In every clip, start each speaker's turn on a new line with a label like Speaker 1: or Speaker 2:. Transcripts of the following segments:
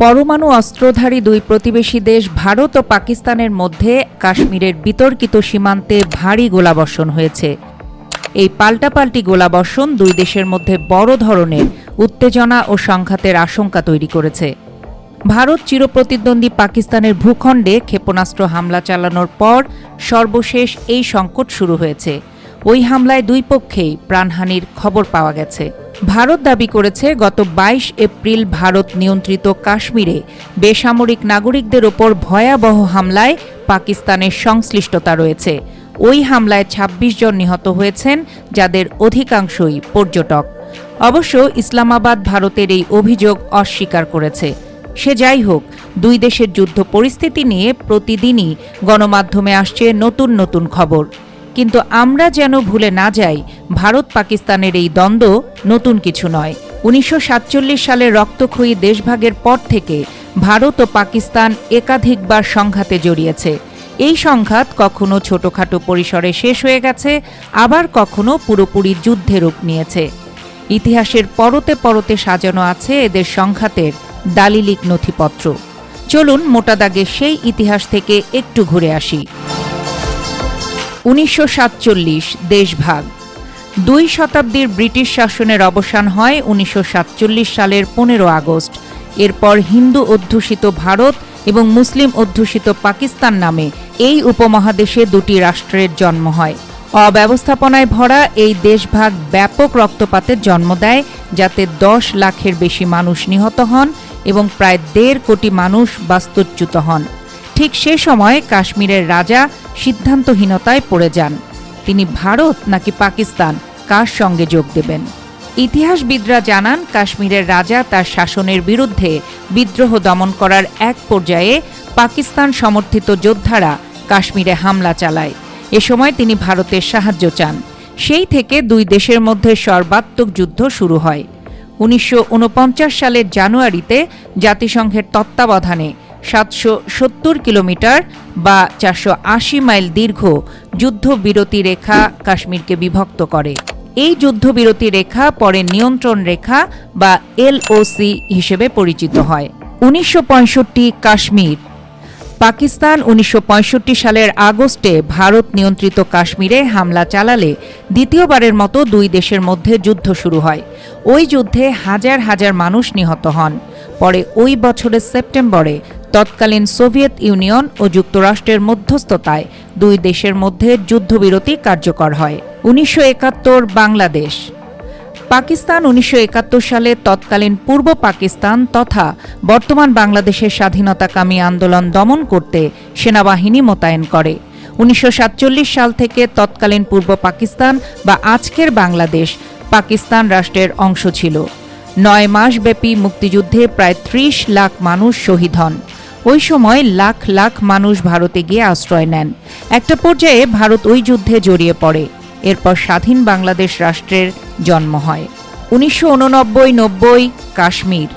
Speaker 1: পরমাণু অস্ত্রধারী দুই প্রতিবেশী দেশ ভারত ও পাকিস্তানের মধ্যে কাশ্মীরের বিতর্কিত সীমান্তে ভারী গোলাবর্ষণ হয়েছে। এই পাল্টাপাল্টি গোলাবর্ষণ দুই দেশের মধ্যে বড় ধরনের উত্তেজনা ও সংঘাতের আশঙ্কা তৈরি করেছে। ভারত চিরপ্রতিদ্বন্দ্বী পাকিস্তানের ভূখণ্ডে ক্ষেপণাস্ত্র হামলা চালানোর পর সর্বশেষ এই সংকট শুরু হয়েছে। ওই হামলায় দুই পক্ষেই প্রাণহানির খবর পাওয়া গেছে। ভারত দাবি করেছে গত ২২ এপ্রিল ভারত নিয়ন্ত্রিত কাশ্মীরে বেসামরিক নাগরিকদের ওপর ভয়াবহ হামলায় পাকিস্তানের সংশ্লিষ্টতা রয়েছে। ওই হামলায় ২৬ জন নিহত হয়েছেন, যাদের অধিকাংশই পর্যটক। অবশ্য ইসলামাবাদ ভারতের এই অভিযোগ অস্বীকার করেছে। সে যাই হোক, দুই দেশের যুদ্ধ পরিস্থিতি নিয়ে প্রতিদিনই গণমাধ্যমে আসছে নতুন নতুন খবর। কিন্তু আমরা যেন ভুলে না যাই, ভারত পাকিস্তানের এই দ্বন্দ্ব নতুন কিছু নয়। ১৯৪৭ সালের রক্তক্ষয়ী দেশভাগের পর থেকে ভারত ও পাকিস্তান একাধিকবার সংঘাতে জড়িয়েছে। এই সংঘাত কখনো ছোটখাটো পরিসরে শেষ হয়ে গেছে, আবার কখনো পুরোপুরি যুদ্ধে রূপ নিয়েছে। ইতিহাসের পরতে পরতে সাজানো আছে এদের সংঘাতের দালিলিক নথিপত্র। চলুন মোটা দাগে সেই ইতিহাস থেকে একটু ঘুরে আসি। ১৯৪৭ দেশভাগ। ২ শতাব্দীর ব্রিটিশ শাসনের অবসান হয় ১৯৪৭ সালের ১৫ আগস্ট। এরপর হিন্দু অধ্যুষিত ভারত এবং মুসলিম অধ্যুষিত পাকিস্তান নামে এই উপমহাদেশে দুটি রাষ্ট্রের জন্ম হয়। অব্যবস্থাপনায় ভরা এই দেশভাগ ব্যাপক রক্তপাতের জন্ম দেয়, যাতে ১০ লাখের বেশি মানুষ নিহত হন এবং প্রায় ১.৫ কোটি মানুষ বাস্তুচ্যুত হন। ঠিক সে সময় কাশ্মীরের রাজা সিদ্ধান্তহীনতায় পড়ে যান। তিনি ভারত নাকি পাকিস্তান কার সঙ্গে যোগ দেবেন। ইতিহাসবিদরা জানান, কাশ্মীরের রাজা তার শাসনের বিরুদ্ধে বিদ্রোহ দমন করার এক পর্যায়ে পাকিস্তান সমর্থিত যোদ্ধারা কাশ্মীরে হামলা চালায়। এ সময় তিনি ভারতের সাহায্য চান। সেই থেকে দুই দেশের মধ্যে সর্বাত্মক যুদ্ধ শুরু হয়। ১৯৪৯ সালের জানুয়ারিতে জাতিসংঘের তত্ত্বাবধানে ৭৭০ কিলোমিটার বা ৪৮০ মাইল দীর্ঘ যুদ্ধবিরতি রেখা কাশ্মীরকে বিভক্ত করে। এই যুদ্ধবিরতি রেখা পরে নিয়ন্ত্রণ রেখা বা LOC হিসেবে পরিচিত হয়। ১৯৬৫ কাশ্মীর। পাকিস্তান ১৯৬৫ সালের আগস্টে ভারত নিয়ন্ত্রিত কাশ্মীরে হামলা চালালে দ্বিতীয়বারের মতো দুই দেশের মধ্যে যুদ্ধ শুরু হয়। ওই যুদ্ধে হাজার হাজার মানুষ নিহত হন। পরে ওই বছরের সেপ্টেম্বরে তৎকালীন সোভিয়েত ইউনিয়ন ও যুক্তরাষ্ট্রের মধ্যস্থতায় দুই দেশের মধ্যে যুদ্ধবিরতি কার্যকর হয়। ১৯৭১ বাংলাদেশ। পাকিস্তান ১৯৭১ সালে তৎকালীন পূর্ব পাকিস্তান তথা বর্তমান বাংলাদেশের স্বাধীনতাকামী আন্দোলন দমন করতে সেনাবাহিনী মোতায়েন করে। ১৯৪৭ সাল থেকে তৎকালীন পূর্ব পাকিস্তান বা আজকের বাংলাদেশ পাকিস্তান রাষ্ট্রের অংশ ছিল। ৯ মাসব্যাপী মুক্তিযুদ্ধে প্রায় ৩০ লাখ মানুষ শহীদ হন। ওই সময় লাখ লাখ মানুষ ভারতে গিয়ে আশ্রয় নেন। একটা পর্যায়ে ভারত ওই যুদ্ধে জড়িয়ে পড়ে। এরপর স্বাধীন বাংলাদেশ রাষ্ট্রের জন্ম হয়। ১৯৮৯-৯০ কাশ্মীর।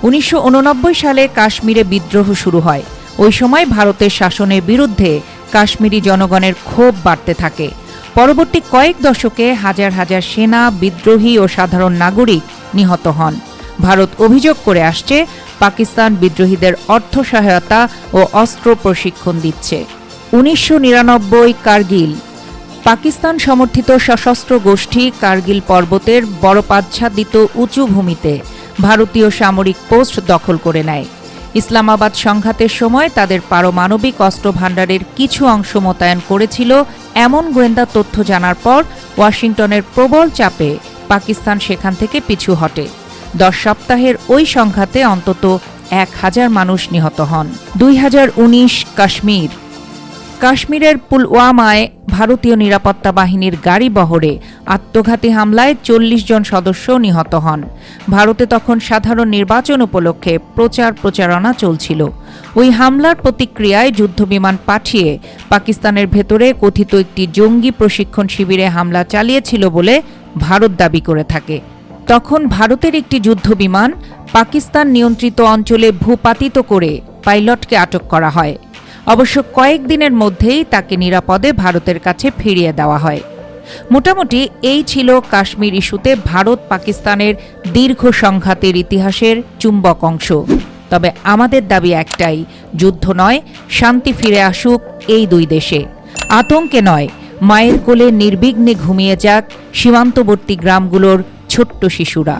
Speaker 1: ১৯৮৯ সালে কাশ্মীরে বিদ্রোহ শুরু হয়। ওই সময় ভারতের শাসনের বিরুদ্ধে কাশ্মীরি জনগণের ক্ষোভ বাড়তে থাকে। পরবর্তী কয়েক দশকে হাজার হাজার সেনা, বিদ্রোহী ও সাধারণ নাগরিক নিহত হন। ভারত অভিযোগ করে আসছে, পাকিস্তান বিদ্রোহীদের অর্থ সহায়তা ও অস্ত্র প্রশিক্ষণ দিচ্ছে। ১৯৯৯ কার্গিল। পাকিস্তান সমর্থিত সশস্ত্র গোষ্ঠী কার্গিল পর্বতের বরফাচ্ছাদিত উঁচু ভূমিতে ভারতীয় সামরিক পোস্ট দখল করে নেয়। ইসলামাবাদ সংঘাতের সময় তাদের পারমাণবিক অস্ত্র ভাণ্ডারের কিছু অংশ মোতায়েন করেছিল এমন গোয়েন্দা তথ্য জানার পর ওয়াশিংটনের প্রবল চাপে পাকিস্তান সেখান থেকে পিছু হটে। ১০ সপ্তাহের ওই সংঘাতে অন্তত ১,০০০ মানুষ নিহত হন। ২০১৯ কাশ্মীর। কাশ্মীরের পুলওয়ামায় ভারতীয় নিরাপত্তা বাহিনীর গাড়ি বহরে আত্মঘাতী হামলায় ৪০ জন সদস্য নিহত হন। ভারতে তখন সাধারণ নির্বাচন উপলক্ষে প্রচারণা চলছিল। ওই হামলার প্রতিক্রিয়ায় যুদ্ধবিমান পাঠিয়ে পাকিস্তানের ভেতরে কথিত একটি জঙ্গি প্রশিক্ষণ শিবিরে হামলা চালিয়েছিল বলে ভারত দাবি করে থাকে। তখন ভারতের একটি যুদ্ধবিমান পাকিস্তান নিয়ন্ত্রিত অঞ্চলে ভূপাতিত করে পাইলটকে আটক করা হয়। অবশ্য কয়েকদিনের মধ্যেই তাকে নিরাপদে ভারতের কাছে ফিরিয়ে দেওয়া হয়। মোটামুটি এই ছিল কাশ্মীর ইস্যুতে ভারত পাকিস্তানের দীর্ঘ সংঘাতের ইতিহাসের চুম্বক অংশ। তবে আমাদের দাবি একটাই, যুদ্ধ নয়, শান্তি ফিরে আসুক এই দুই দেশে। আতঙ্কে নয়, মায়ের কোলে নির্বিঘ্নে ঘুমিয়ে যাক সীমান্তবর্তী গ্রামগুলোর ছোট্ট শিশুরা।